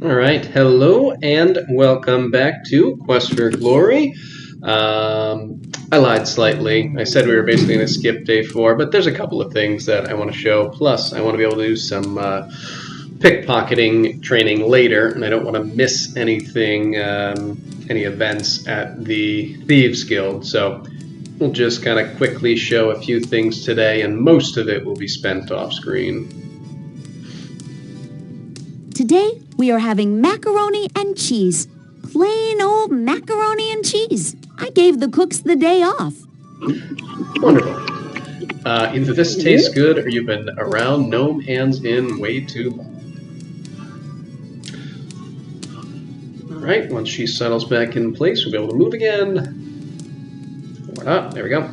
All right, hello and welcome back to Quest for Glory. I lied slightly. I said we were basically going to skip day 4, but there's a couple of things that I want to show. Plus, I want to be able to do some pickpocketing training later, and I don't want to miss anything, any events at the Thieves Guild. So we'll just kind of quickly show a few things today, and most of it will be spent off screen. Today, we are having macaroni and cheese. Plain old macaroni and cheese. I gave the cooks the day off. Wonderful. Either this tastes good or you've been around gnome hands in way too long. Alright, once she settles back in place, we'll be able to move again. Or not. There we go.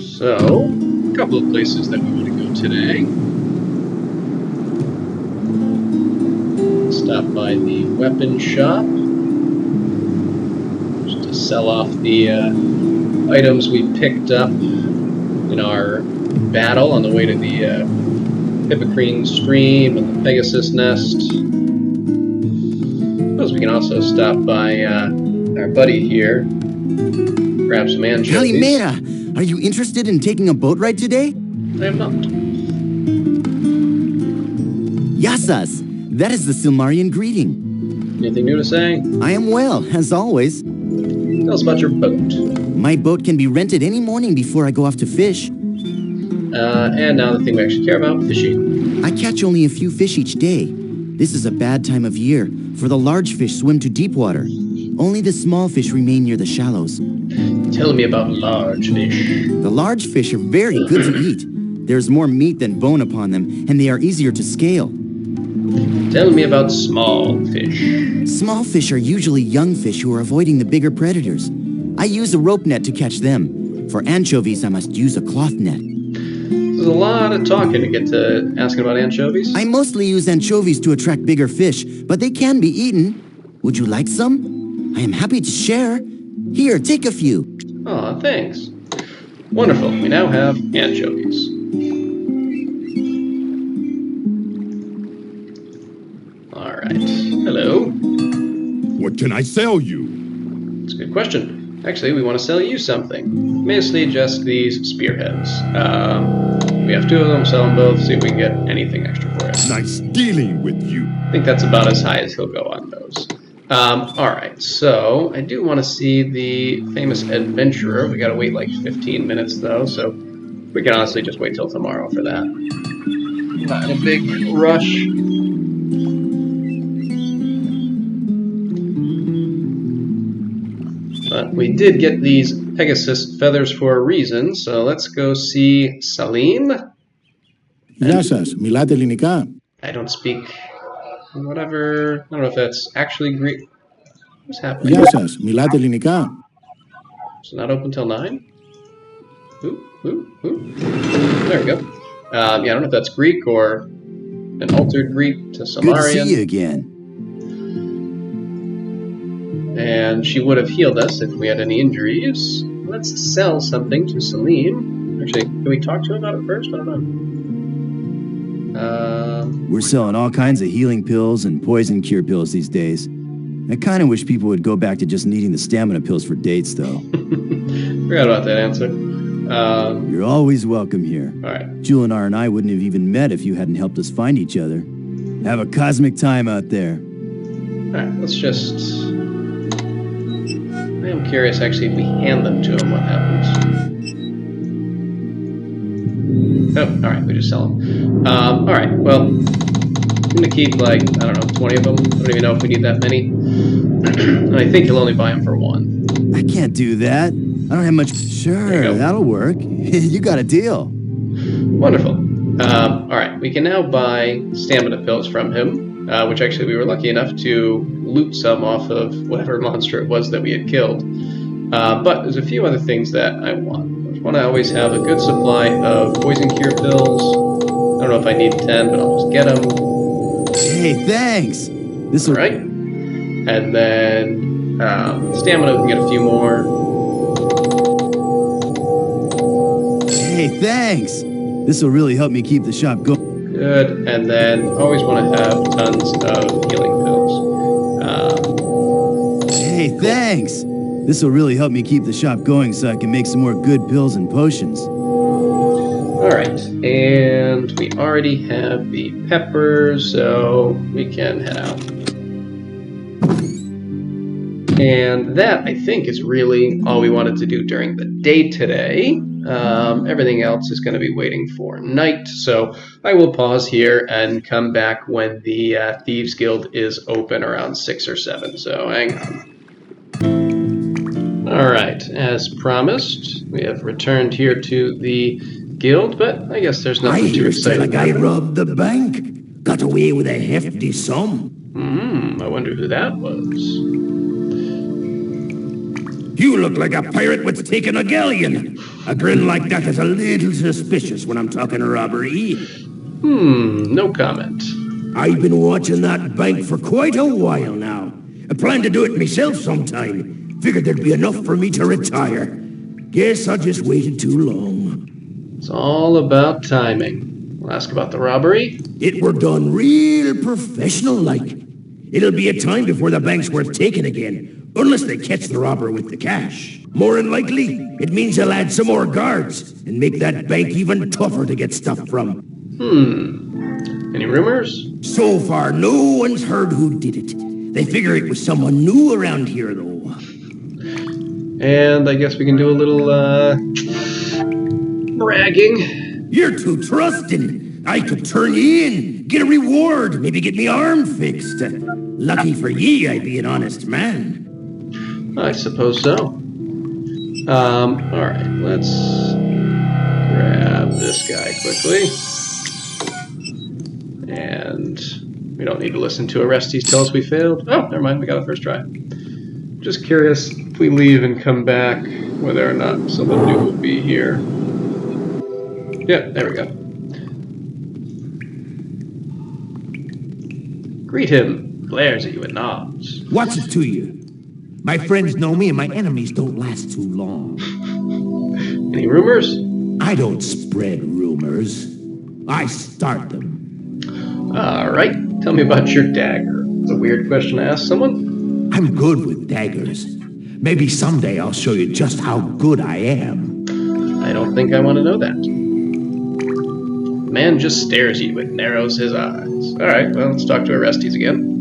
So, a couple of places that we want to go today. Stop by the weapon shop just to sell off the items we picked up in our battle on the way to the Hippocrene stream and the Pegasus nest. I suppose we can also stop by our buddy here, grab some anchovies. Calimera, are you interested in taking a boat ride today? I am not. Yasas, that is the Silmarian greeting. Anything new to say? I am well, as always. Tell us about your boat. My boat can be rented any morning before I go off to fish. And now the thing we actually care about, fishing. I catch only a few fish each day. This is a bad time of year, for the large fish swim to deep water. Only the small fish remain near the shallows. Tell me about large fish. The large fish are very good to eat. There's more meat than bone upon them, and they are easier to scale. Tell me about small fish. Small fish are usually young fish who are avoiding the bigger predators. I use a rope net to catch them. For anchovies, I must use a cloth net. There's a lot of talking to get to asking about anchovies. I mostly use anchovies to attract bigger fish, but they can be eaten. Would you like some? I am happy to share. Here, take a few. Aw, thanks. Wonderful. We now have anchovies. Alright. Hello. What can I sell you? That's a good question. Actually, we want to sell you something. Mostly just these spearheads. We have 2 of them, sell them both, see if we can get anything extra for it. Nice dealing with you. I think that's about as high as he'll go on those. Alright, so I do want to see the famous adventurer. We gotta wait like 15 minutes though, so we can honestly just wait till tomorrow for that. Not in a big rush. But we did get these Pegasus feathers for a reason, so let's go see Salim. Γεια σας, μιλάτε ελληνικά? I don't speak whatever. I don't know if that's actually Greek. What's happening? Γεια σας, μιλάτε ελληνικά? It's not open till 9? Ooh. There we go. Yeah, I don't know if that's Greek or an altered Greek to Samarian. Good to see you again. And she would have healed us if we had any injuries. Let's sell something to Salim. Actually, can we talk to him about it first? I don't know. We're selling all kinds of healing pills and poison cure pills these days. I kind of wish people would go back to just needing the stamina pills for dates, though. Forgot about that answer. You're always welcome here. Alright. Julinar and I wouldn't have even met if you hadn't helped us find each other. Have a cosmic time out there. Alright, let's just... I am curious, actually, if we hand them to him, what happens? Oh, alright, we just sell them. Alright, well, I'm gonna keep, like, I don't know, 20 of them. I don't even know if we need that many. And I think he'll only buy them for 1. I can't do that. I don't have much... Sure, that'll work. You got a deal. Wonderful. Alright, we can now buy stamina pills from him. Which actually we were lucky enough to loot some off of whatever monster it was that we had killed. But there's a few other things that I want. I want to always have a good supply of poison cure pills. I don't know if I need 10, but I'll just get them. Hey, thanks! This'll... Alright. And then stamina, we can get a few more. Hey, thanks! This'll really help me keep the shop going. Good. And then always want to have tons of healing pills. Hey, thanks. This will really help me keep the shop going so I can make some more good pills and potions. All right, and we already have the peppers, so we can head out. And that, I think, is really all we wanted to do during the day today. Everything else is going to be waiting for night, so I will pause here and come back when the Thieves Guild is open around 6 or 7, so hang on. All right, as promised, we have returned here to the guild, but I guess there's nothing too exciting. A guy robbed the bank, got away with a hefty sum. I wonder who that was. You look like a pirate what's taken a galleon. A grin like that is a little suspicious when I'm talking robbery. No comment. I've been watching that bank for quite a while now. I plan to do it myself sometime. Figured there'd be enough for me to retire. Guess I just waited too long. It's all about timing. We'll ask about the robbery. It were done real professional-like. It'll be a time before the bank's worth taking again, unless they catch the robber with the cash. More than likely, it means they'll add some more guards and make that bank even tougher to get stuff from. Any rumors? So far, no one's heard who did it. They figure it was someone new around here, though. And I guess we can do a little, bragging. You're too trusting. I could turn you in, get a reward, maybe get me arm fixed. Lucky for ye, I be an honest man. I suppose so. Alright, let's grab this guy quickly. And we don't need to listen to Orestes tell us we failed. Oh, never mind, we got a first try. Just curious if we leave and come back, whether or not someone new will be here. Yeah, there we go. Greet him. Glares at you and nods. What's it to you? My friends know me and my enemies don't last too long. Any rumors? I don't spread rumors. I start them. Alright, tell me about your dagger. It's a weird question to ask someone. I'm good with daggers. Maybe someday I'll show you just how good I am. I don't think I want to know that. The man just stares at you and narrows his eyes. Alright, well, let's talk to Orestes again.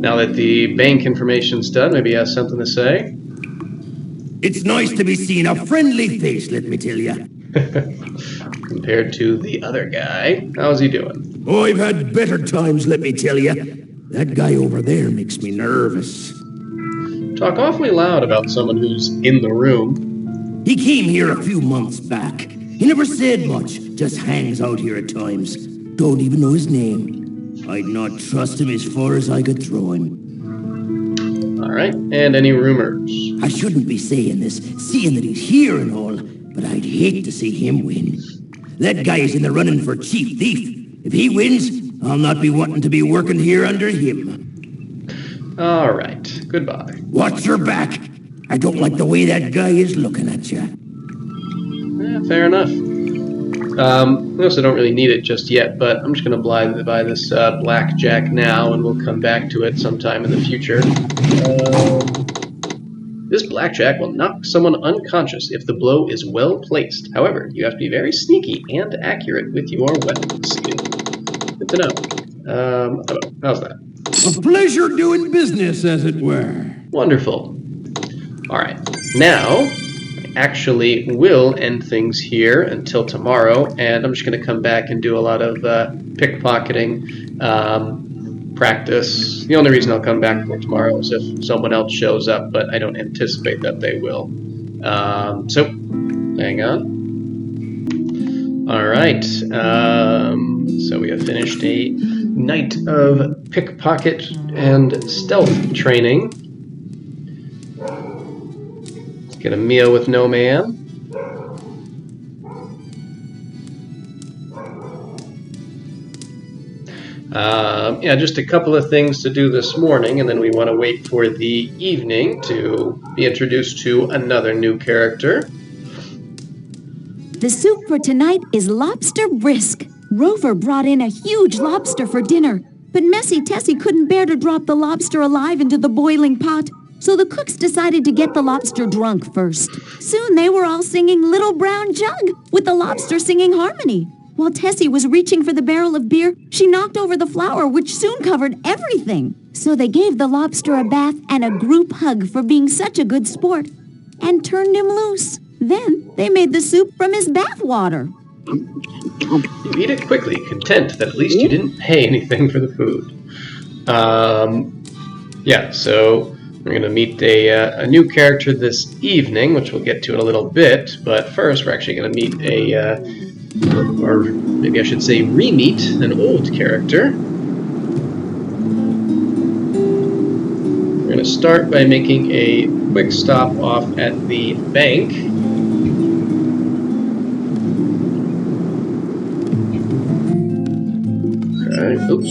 Now that the bank information's done, maybe he has something to say. It's nice to be seeing a friendly face, let me tell you. Compared to the other guy, how's he doing? Oh, I've had better times, let me tell you. That guy over there makes me nervous. Talk awfully loud about someone who's in the room. He came here a few months back. He never said much, just hangs out here at times. Don't even know his name. I'd not trust him as far as I could throw him. Alright, and any rumors? I shouldn't be saying this, seeing that he's here and all, but I'd hate to see him win. That guy is in the running for chief thief. If he wins, I'll not be wanting to be working here under him. Alright, goodbye. Watch your back. I don't like the way that guy is looking at you. Fair enough. I also don't really need it just yet, but I'm just going to buy this blackjack now, and we'll come back to it sometime in the future. This blackjack will knock someone unconscious if the blow is well placed. However, you have to be very sneaky and accurate with your weapon skill. Good to know. How's that? A pleasure doing business, as it were. Wonderful. Alright, now I actually will end things here until tomorrow, and I'm just going to come back and do a lot of pickpocketing practice. The only reason I'll come back for tomorrow is if someone else shows up, but I don't anticipate that they will. So, hang on. Alright, so we have finished a night of pickpocket and stealth training. Get a meal with no man. Yeah, just a couple of things to do this morning, and then we want to wait for the evening to be introduced to another new character. The soup for tonight is lobster brisk. Rover brought in a huge lobster for dinner, but Messy Tessie couldn't bear to drop the lobster alive into the boiling pot, so the cooks decided to get the lobster drunk first. Soon they were all singing Little Brown Jug, with the lobster singing harmony. While Tessie was reaching for the barrel of beer, she knocked over the flour, which soon covered everything. So they gave the lobster a bath and a group hug for being such a good sport, and turned him loose. Then they made the soup from his bath water. You eat it quickly, content that at least you didn't pay anything for the food. Yeah, so we're going to meet a new character this evening, which we'll get to in a little bit. But first, we're actually going to meet or maybe I should say re-meet an old character. We're going to start by making a quick stop off at the bank. Okay, oops.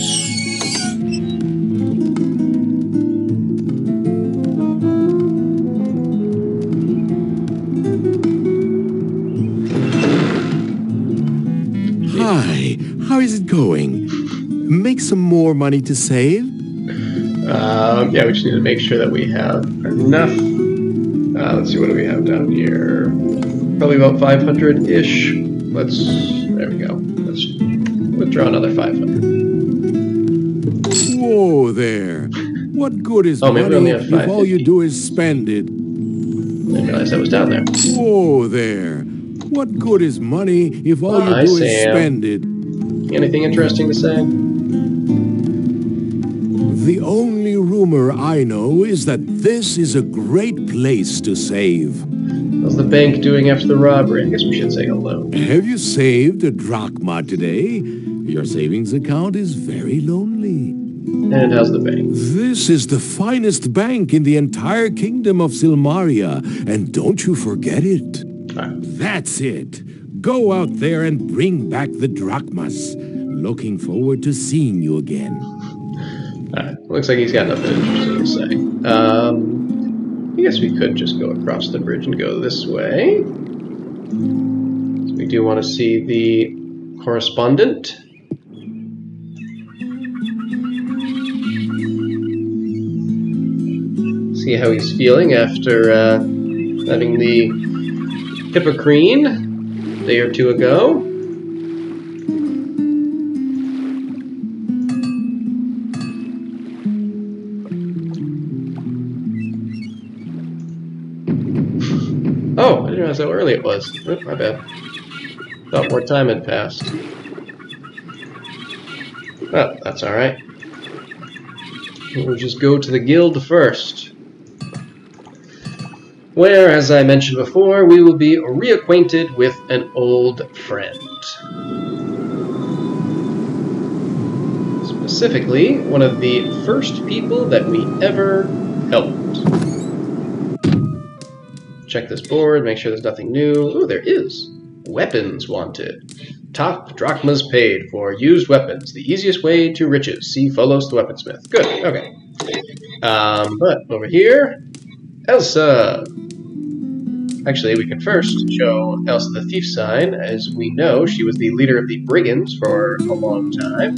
Hi, how is it going? Make some more money to save? Yeah, we just need to make sure that we have enough. Let's see, what do we have down here? Probably about 500-ish. There we go. Let's withdraw another 500. Whoa there. What good is Oh, maybe we only money have if all you do is spend it? Didn't realize that was down there. Whoa there. What good is money if all you Hi, do is Sam. spend it? Anything interesting to say? The only rumor I know is that this is a great place to save. How's the bank doing after the robbery? I guess we should say hello. Have you saved a drachma today? Your savings account is very lonely. And how's the bank? This is the finest bank in the entire kingdom of Silmaria, and don't you forget it. That's it. Go out there and bring back the drachmas. Looking forward to seeing you again. Alright, looks like he's got nothing interesting to say. I guess we could just go across the bridge and go this way. We do want to see the correspondent. See how he's feeling after having the Hippocrene a day or two ago. Oh, I didn't realize how early it was. Oh, my bad. Thought more time had passed. Oh, that's alright. We'll just go to the guild first, where, as I mentioned before, we will be reacquainted with an old friend. Specifically, one of the first people that we ever helped. Check this board, make sure there's nothing new. Ooh, there is. Weapons wanted. Top drachmas paid for used weapons. The easiest way to riches. See Folos the weaponsmith. Good, okay. But over here, Elsa. Actually, we can first show Elsa the thief sign. As we know, she was the leader of the brigands for a long time.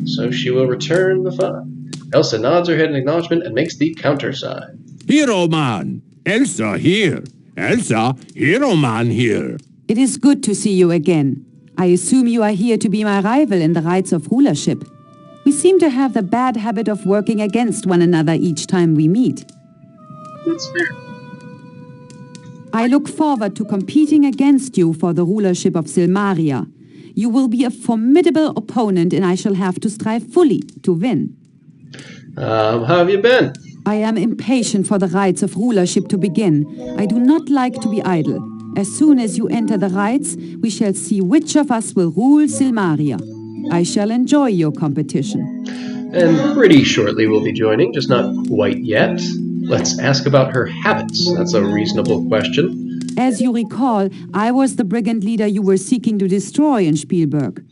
So she will return the fun. Elsa nods her head in acknowledgement and makes the counter sign. Hero man! Elsa here! Elsa, hero man here! It is good to see you again. I assume you are here to be my rival in the Rites of Rulership. We seem to have the bad habit of working against one another each time we meet. That's fair. I look forward to competing against you for the rulership of Silmaria. You will be a formidable opponent and I shall have to strive fully to win. How have you been? I am impatient for the rites of rulership to begin. I do not like to be idle. As soon as you enter the rites, we shall see which of us will rule Silmaria. I shall enjoy your competition. And pretty shortly we'll be joining, just not quite yet. Let's ask about her habits. That's a reasonable question. As you recall, I was the brigand leader you were seeking to destroy in Spielberg.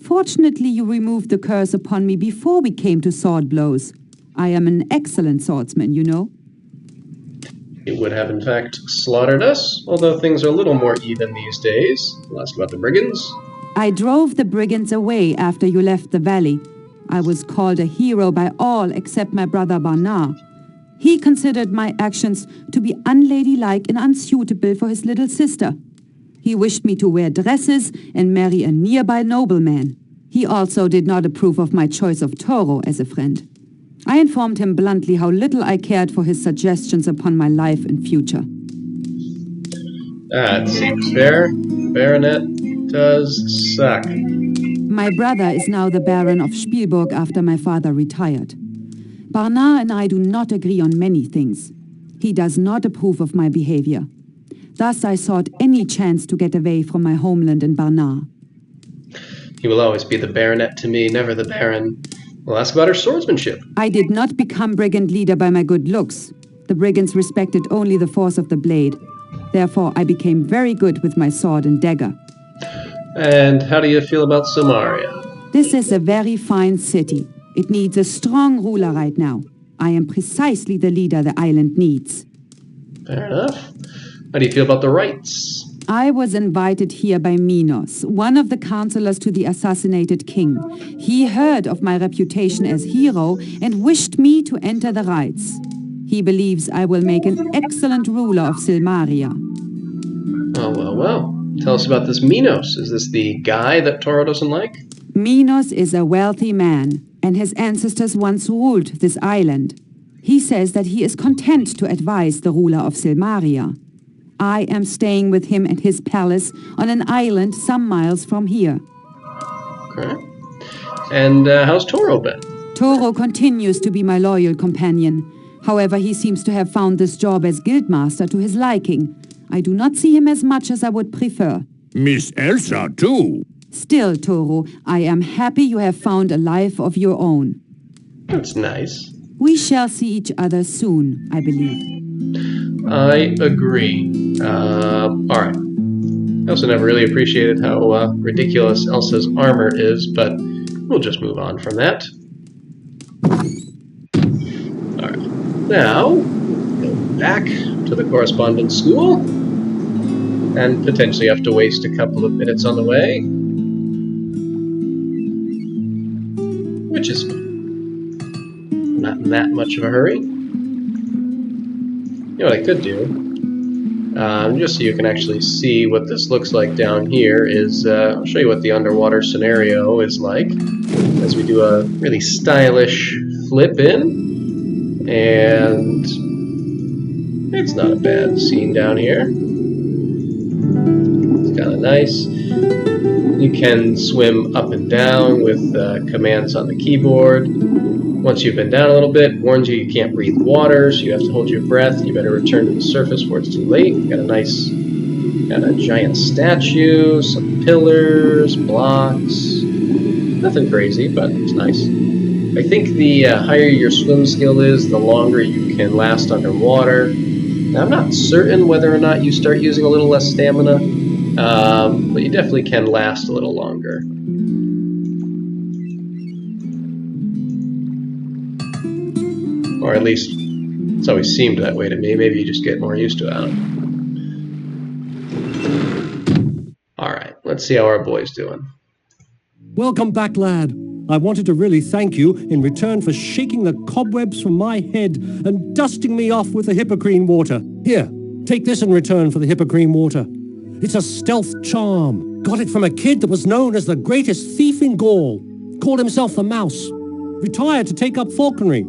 Fortunately, you removed the curse upon me before we came to sword blows. I am an excellent swordsman, you know. He would have in fact slaughtered us, although things are a little more even these days. I'll ask about the brigands. I drove the brigands away after you left the valley. I was called a hero by all except my brother Barnard. He considered my actions to be unladylike and unsuitable for his little sister. He wished me to wear dresses and marry a nearby nobleman. He also did not approve of my choice of Toro as a friend. I informed him bluntly how little I cared for his suggestions upon my life and future. That seems fair. Baronet does suck. My brother is now the Baron of Spielburg after my father retired. Barnard and I do not agree on many things. He does not approve of my behavior. Thus I sought any chance to get away from my homeland in Barnard. He will always be the Baronet to me, never the Baron. We'll ask about her swordsmanship. I did not become brigand leader by my good looks. The brigands respected only the force of the blade. Therefore, I became very good with my sword and dagger. And how do you feel about Samaria? This is a very fine city. It needs a strong ruler right now. I am precisely the leader the island needs. Fair enough. How do you feel about the rites? I was invited here by Minos, one of the counselors to the assassinated king. He heard of my reputation as hero and wished me to enter the rites. He believes I will make an excellent ruler of Silmaria. Oh, well. Tell us about this Minos. Is this the guy that Toro doesn't like? Minos is a wealthy man, and his ancestors once ruled this island. He says that he is content to advise the ruler of Silmaria. I am staying with him at his palace on an island some miles from here. Okay. And how's Toro been? Toro continues to be my loyal companion. However, he seems to have found this job as guildmaster to his liking. I do not see him as much as I would prefer. Miss Elsa, too. Still, Toro, I am happy you have found a life of your own. That's nice. We shall see each other soon, I believe. I agree. Alright. I also never really appreciated how ridiculous Elsa's armor is, but we'll just move on from that. Alright. Now, go back to the correspondence school, and potentially have to waste a couple of minutes on the way. Which is fine. Not in that much of a hurry. You know what I could do, just so you can actually see what this looks like down here, is I'll show you what the underwater scenario is like as we do a really stylish flip in, and it's not a bad scene down here. It's kind of nice. You can swim up and down with commands on the keyboard. Once you've been down a little bit, warns you can't breathe water, so you have to hold your breath. You better return to the surface before it's too late. Got a giant statue, some pillars, blocks. Nothing crazy, but it's nice. I think the higher your swim skill is, the longer you can last underwater. Now, I'm not certain whether or not you start using a little less stamina, but you definitely can last a little longer. Or at least, it's always seemed that way to me. Maybe you just get more used to it. I don't know. Alright, let's see how our boy's doing. Welcome back, lad. I wanted to really thank you in return for shaking the cobwebs from my head and dusting me off with the Hippocrene water. Here, take this in return for the Hippocrene water. It's a stealth charm. Got it from a kid that was known as the greatest thief in Gaul. Called himself the Mouse. Retired to take up falconry.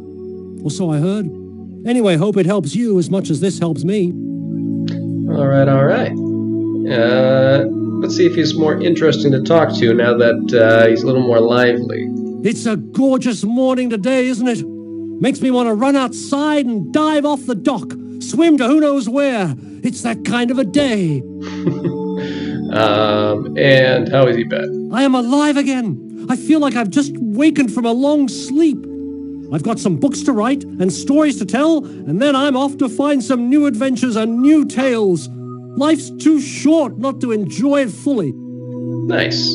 Or so I heard. Anyway, hope it helps you as much as this helps me. Alright. Let's see if he's more interesting to talk to now that he's a little more lively. It's a gorgeous morning today, isn't it? Makes me want to run outside and dive off the dock. Swim to who knows where. It's that kind of a day. And how has he been? I am alive again. I feel like I've just wakened from a long sleep. I've got some books to write and stories to tell, and then I'm off to find some new adventures and new tales. Life's too short not to enjoy it fully. Nice.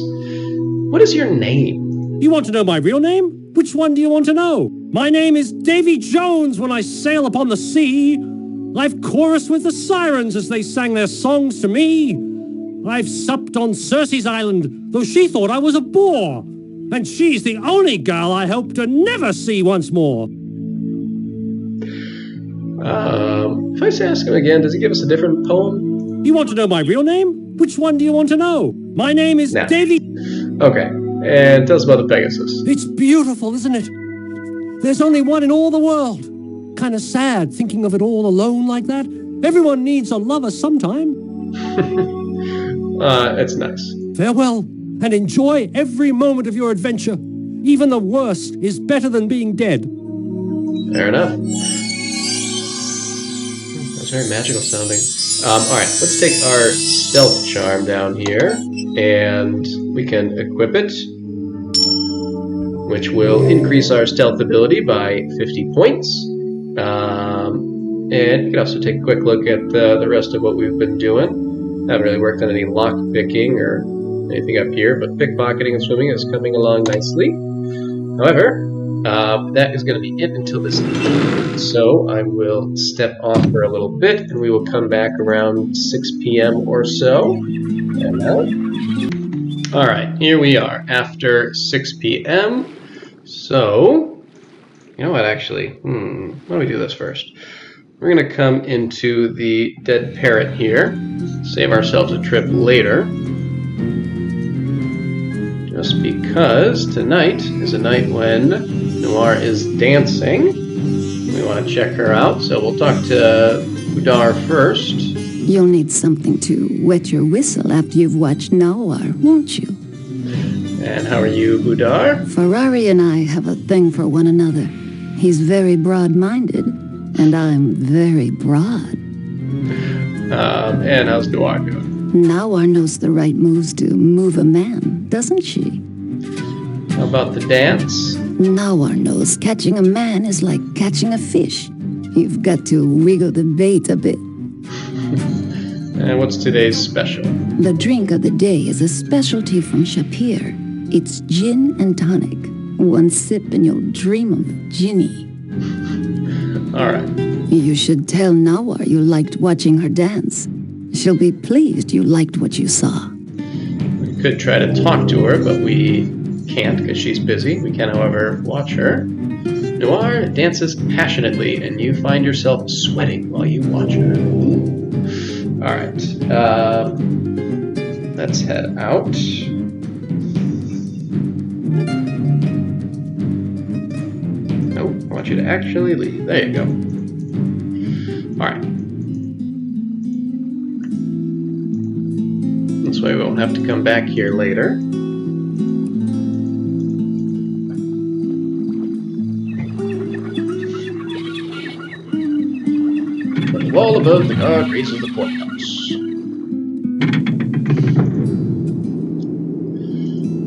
What is your name? You want to know my real name? Which one do you want to know? My name is Davy Jones when I sail upon the sea. I've chorused with the sirens as they sang their songs to me. I've supped on Circe's island, though she thought I was a bore. And she's the only girl I hope to never see once more. If I ask him again, does he give us a different poem? You want to know my real name? Which one do you want to know? My name is Davy. Okay, and tell us about the Pegasus. It's beautiful, isn't it? There's only one in all the world. Kind of sad thinking of it all alone like that. Everyone needs a lover sometime. It's nice. Farewell, and enjoy every moment of your adventure. Even the worst is better than being dead. Fair enough. That's very magical sounding. Alright, let's take our stealth charm down here, and we can equip it, which will increase our stealth ability by 50 points. And you can also take a quick look at the rest of what we've been doing. Haven't really worked on any lock picking or anything up here, but pickpocketing and swimming is coming along nicely. However, that is going to be it until this evening. So I will step off for a little bit, and we will come back around 6 p.m. or so. Alright, here we are after 6 p.m. So, you know what, actually, why don't we do this first? We're going to come into the dead parrot here, save ourselves a trip later. Just because tonight is a night when Noir is dancing. We want to check her out, so we'll talk to Udar first. You'll need something to wet your whistle after you've watched Noir, won't you? And how are you, Udar? Ferrari and I have a thing for one another. He's very broad-minded, and I'm very broad. And how's Noir doing? Noir knows the right moves to move a man, doesn't she? How about the dance? Noir knows catching a man is like catching a fish. You've got to wiggle the bait a bit. And what's today's special? The drink of the day is a specialty from Shapir. It's gin and tonic. One sip and you'll dream of Ginny. All right. You should tell Noir you liked watching her dance. She'll be pleased you liked what you saw. We could try to talk to her, but we can't because she's busy. We can, however, watch her. Noir dances passionately, and you find yourself sweating while you watch her. All right. Let's head out. Oh, I want you to actually leave. There you go. All right. This way we won't have to come back here later. The wall above the guard raises the courthouse.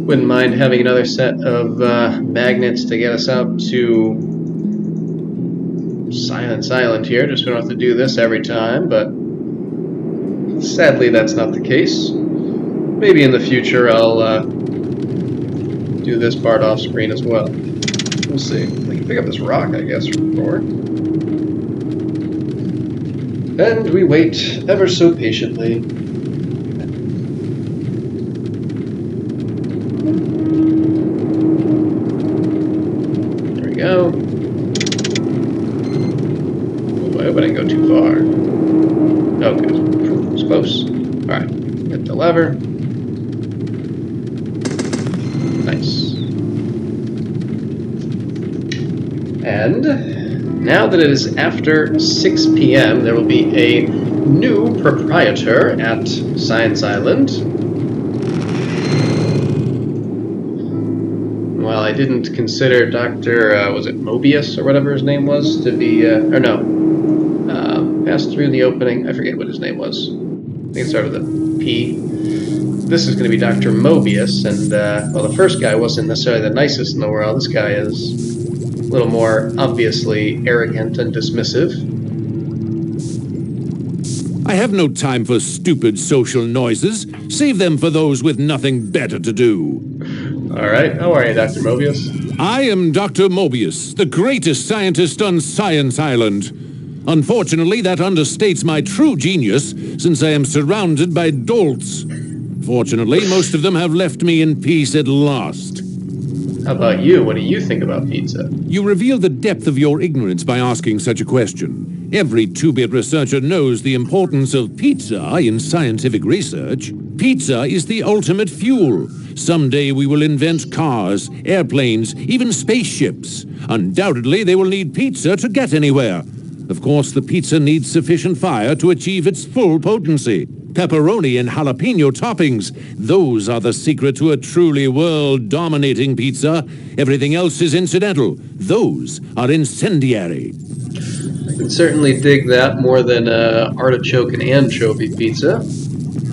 Wouldn't mind having another set of magnets to get us out to Silence Island here, just we don't have to do this every time, but sadly that's not the case. Maybe in the future I'll do this part off screen as well. We'll see. I can pick up this rock, I guess, from before. And we wait ever so patiently. There we go. Oh, I hope I didn't go too far. Oh, good. It's close. Alright. Hit the lever. Nice. And now that it is after 6 p.m., there will be a new proprietor at Science Island. While I didn't consider Dr. Was it Mobius or whatever his name was to be, or no, passed through the opening. I forget what his name was. I think it started with a P. This is going to be Dr. Mobius, and, well, the first guy wasn't necessarily the nicest in the world. This guy is a little more obviously arrogant and dismissive. I have no time for stupid social noises. Save them for those with nothing better to do. All right, how are you, Dr. Mobius? I am Dr. Mobius, the greatest scientist on Science Island. Unfortunately, that understates my true genius, since I am surrounded by dolts. Fortunately, most of them have left me in peace at last. How about you? What do you think about pizza? You reveal the depth of your ignorance by asking such a question. Every two-bit researcher knows the importance of pizza in scientific research. Pizza is the ultimate fuel. Someday we will invent cars, airplanes, even spaceships. Undoubtedly, they will need pizza to get anywhere. Of course, the pizza needs sufficient fire to achieve its full potency. Pepperoni and jalapeno toppings, those are the secret to a truly world-dominating pizza. Everything else is incidental. Those are incendiary. I can certainly dig that more than artichoke and anchovy pizza.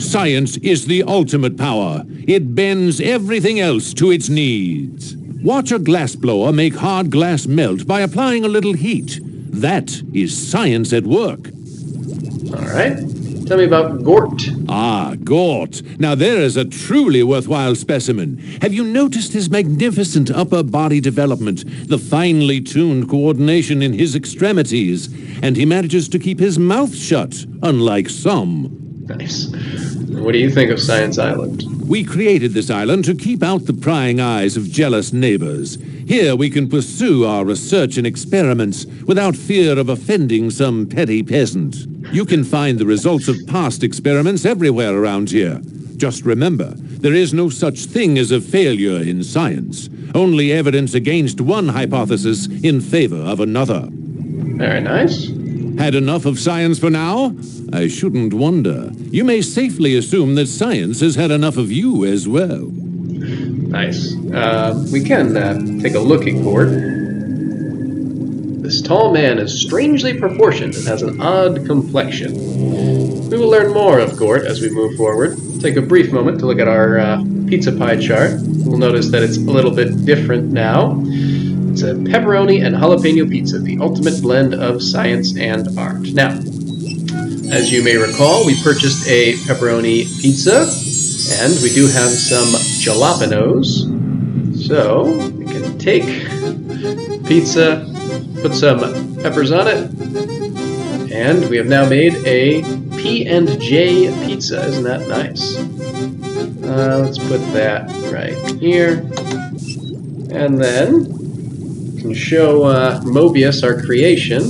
Science is the ultimate power. It bends everything else to its needs. Watch a glassblower make hard glass melt by applying a little heat. That is science at work. All right. Tell me about Gort. Ah, Gort. Now there is a truly worthwhile specimen. Have you noticed his magnificent upper body development, the finely tuned coordination in his extremities? And he manages to keep his mouth shut, unlike some. Nice. What do you think of Science Island? We created this island to keep out the prying eyes of jealous neighbors. Here we can pursue our research and experiments without fear of offending some petty peasant. You can find the results of past experiments everywhere around here. Just remember, there is no such thing as a failure in science. Only evidence against one hypothesis in favor of another. Very nice. Had enough of science for now? I shouldn't wonder. You may safely assume that science has had enough of you as well. Nice. We can take a look at Gort. This tall man is strangely proportioned and has an odd complexion. We will learn more of Gort as we move forward. Take a brief moment to look at our pizza pie chart. We'll notice that it's a little bit different now. It's a pepperoni and jalapeno pizza, the ultimate blend of science and art. Now, as you may recall, we purchased a pepperoni pizza, and we do have some jalapenos. So, we can take pizza, put some peppers on it, and we have now made a P&J pizza. Isn't that nice? Let's put that right here. And then we can show Mobius our creation.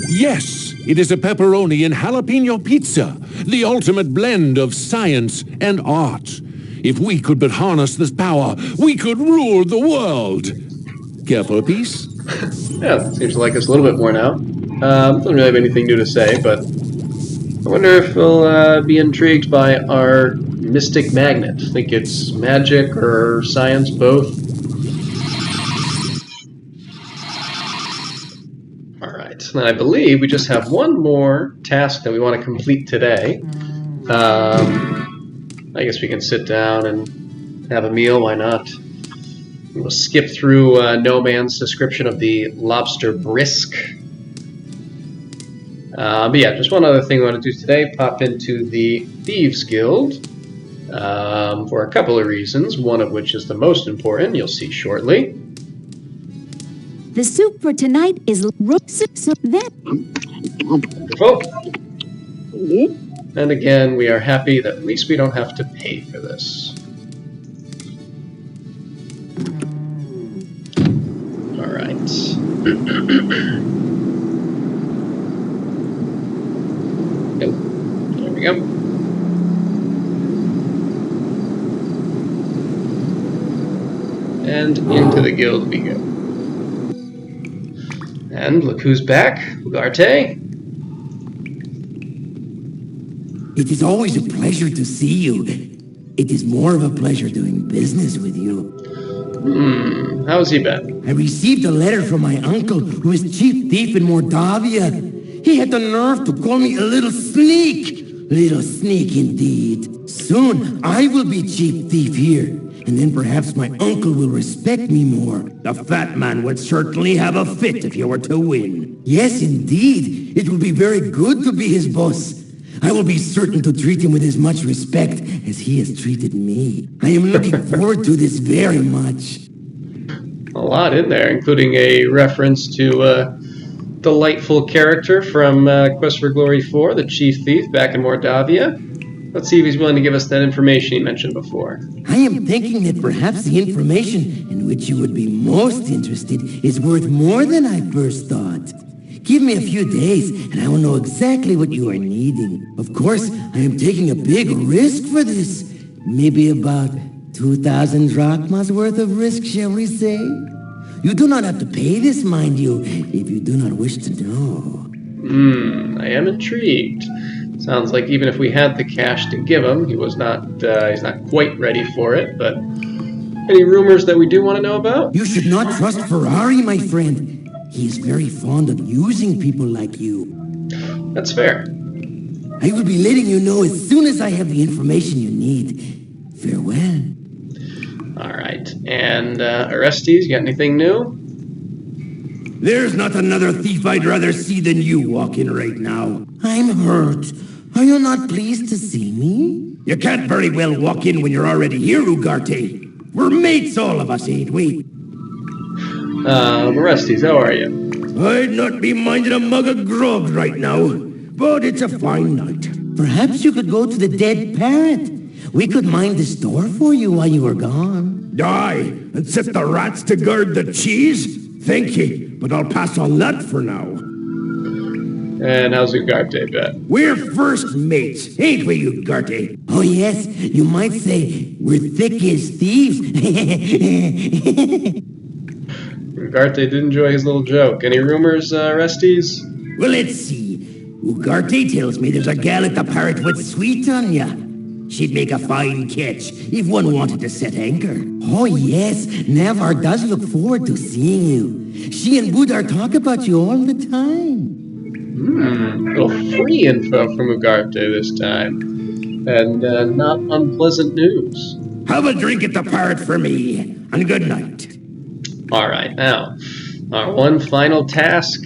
Yes, it is a pepperoni and jalapeno pizza, the ultimate blend of science and art. If we could but harness this power, we could rule the world. Care for a piece? Yeah, seems to like us a little bit more now. Don't really have anything new to say, but I wonder if we'll be intrigued by our mystic magnet. Think it's magic or science, both? Alright, and I believe we just have one more task that we want to complete today. I guess we can sit down and have a meal, why not? We'll skip through No Man's description of the lobster brisk. But yeah, just one other thing we want to do today, pop into the Thieves Guild for a couple of reasons, one of which is the most important, you'll see shortly. The soup for tonight is roast soup. Wonderful. And again, we are happy that at least we don't have to pay for this. All right. Nope. There we go. And into the guild we go. And look who's back, Ugarte. It is always a pleasure to see you. It is more of a pleasure doing business with you. How's he been? I received a letter from my uncle, who is chief thief in Mordavia. He had the nerve to call me a little sneak. Little sneak indeed. Soon, I will be chief thief here, and then perhaps my uncle will respect me more. The fat man would certainly have a fit if you were to win. Yes, indeed. It will be very good to be his boss. I will be certain to treat him with as much respect as he has treated me. I am looking forward to this very much. A lot in there, including a reference to delightful character from Quest for Glory 4, the Chief Thief back in Mordavia. Let's see if he's willing to give us that information he mentioned before. I am thinking that perhaps the information in which you would be most interested is worth more than I first thought. Give me a few days, and I will know exactly what you are needing. Of course, I am taking a big risk for this. Maybe about 2,000 drachmas worth of risk, shall we say? You do not have to pay this, mind you, if you do not wish to know. I am intrigued. Sounds like even if we had the cash to give him, he's not quite ready for it, but any rumors that we do want to know about? You should not trust Ferrari, my friend. He is very fond of using people like you. That's fair. I will be letting you know as soon as I have the information you need. Farewell. All right. And Orestes, you got anything new? There's not another thief I'd rather see than you walk in right now. I'm hurt. Are you not pleased to see me? You can't very well walk in when you're already here, Ugarte. We're mates, all of us, ain't we? Orestes, how are you? I'd not be minding a mug of grog right now, but it's a fine night. Perhaps you could go to the Dead Parrot. We could mind the store for you while you were gone. Aye, and set the rats to guard the cheese? Thank ye, but I'll pass on that for now. And how's Ugarte been? We're first mates, ain't we, Ugarte? Oh yes, you might say we're thick as thieves. Ugarte did enjoy his little joke. Any rumors, Orestes? Well, let's see. Ugarte tells me there's a gal at the Parrot with sweet on ya. She'd make a fine catch if one wanted to set anchor. Oh yes, Navar does look forward to seeing you. She and Budar talk about you all the time. Little free info from Ugarte this time. And not unpleasant news. Have a drink at the Parrot for me, and good night. All right, now, our one final task.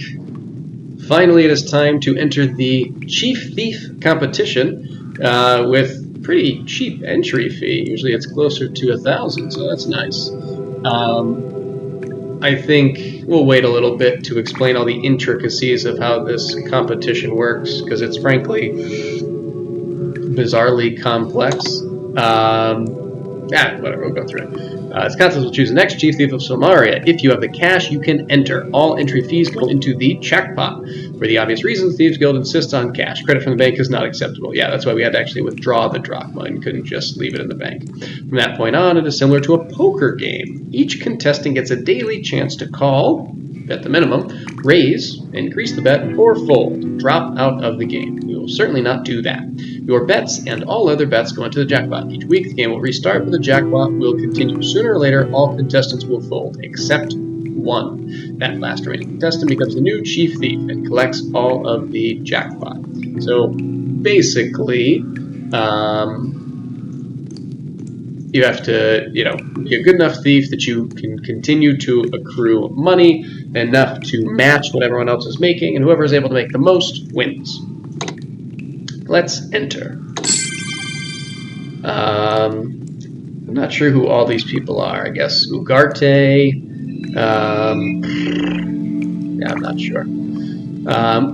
Finally, it is time to enter the Chief Thief competition with pretty cheap entry fee. Usually it's closer to 1,000, so that's nice. I think we'll wait a little bit to explain all the intricacies of how this competition works, because it's frankly bizarrely complex. Whatever, we'll go through it. Its contest will choose the next Chief Thief of Silmaria. If you have the cash, you can enter. All entry fees go into the jackpot. For the obvious reasons, Thieves Guild insists on cash. Credit from the bank is not acceptable. Yeah, that's why we had to actually withdraw the drachma and couldn't just leave it in the bank. From that point on, it is similar to a poker game. Each contestant gets a daily chance to call, bet the minimum, raise, increase the bet, or fold, drop out of the game. We will certainly not do that. Your bets and all other bets go into the jackpot. Each week, the game will restart, but the jackpot will continue. Sooner or later, all contestants will fold, except one. That last remaining contestant becomes the new Chief Thief and collects all of the jackpot. So, basically, you have to, be a good enough thief that you can continue to accrue money enough to match what everyone else is making, and whoever is able to make the most wins. Let's enter. I'm not sure who all these people are. I guess Ugarte. I'm not sure.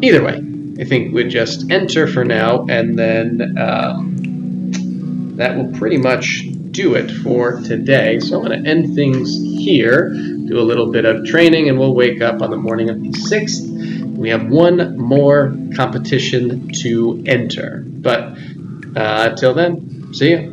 Either way, I think we'd just enter for now, and then that will pretty much do it for today. So I'm going to end things here, do a little bit of training, and we'll wake up on the morning of the 6th. We have one more competition to enter. But until then, see ya.